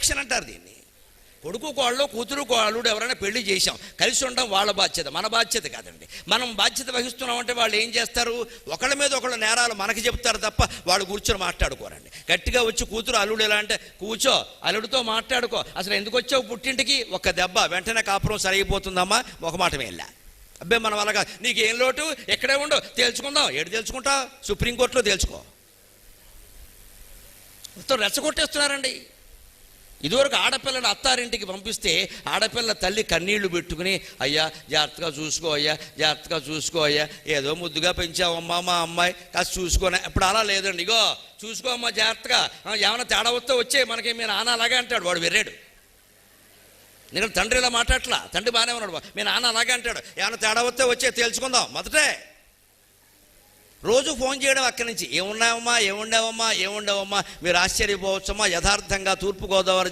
Affection అంటారు దీన్ని. కొడుకు కోళ్ళు, కూతురు కోళ్ళుడు ఎవరైనా పెళ్లి చేశాం, కలిసి ఉండడం వాళ్ళ బాధ్యత, మన బాధ్యత కాదండి. మనం బాధ్యత వహిస్తున్నామంటే వాళ్ళు ఏం చేస్తారు, ఒకళ్ళ మీద ఒకళ్ళ నేరాలు మనకి చెప్తారు తప్ప వాళ్ళు కూర్చొని మాట్లాడుకోరండి. గట్టిగా వచ్చి కూతురు అల్లుడు ఎలా అంటే, కూర్చో అల్లుడితో మాట్లాడుకో, అసలు ఎందుకు వచ్చావు పుట్టింటికి, ఒక్క దెబ్బ వెంటనే కాపురం సరిగిపోతుందమ్మా, ఒక మాట వెళ్ళా. అబ్బే మనం అలాగా, నీకేం లోటు, ఎక్కడే ఉండవు, తేల్చుకుందాం. ఏడు తేల్చుకుంటావు, సుప్రీంకోర్టులో తేల్చుకో. మొత్తం రెచ్చగొట్టేస్తున్నారండి. ఇదివరకు ఆడపిల్లని అత్తారింటికి పంపిస్తే ఆడపిల్ల తల్లి కన్నీళ్లు పెట్టుకుని, అయ్యా జాగ్రత్తగా చూసుకో, అయ్యా జాగ్రత్తగా చూసుకో, అయ్యా ఏదో ముద్దుగా పెంచావమ్మా మా అమ్మాయి, కాస్త చూసుకోనే. ఇప్పుడు అలా లేదండి. ఇగో చూసుకో అమ్మా జాగ్రత్తగా, ఏమైనా తేడా వస్తే వచ్చే, మనకి మీ నాన్న అలాగే అంటాడు. వాడు వెర్రాడు. నేను తండ్రి ఇలా మాట్లాడట్లా, తండ్రి బాగానే ఉన్నాడు, మీ నాన్న అలాగే అంటాడు. ఏమైనా తేడా వస్తే వచ్చే తేల్చుకుందాం. మొదటే రోజు ఫోన్ చేయడం, అక్కడి నుంచి ఏమున్నావమ్మా ఏముండేవమ్మా ఏముండేవమ్మా, మీరు ఆశ్చర్యపోవచ్చమ్మా. యథార్థంగా తూర్పుగోదావరి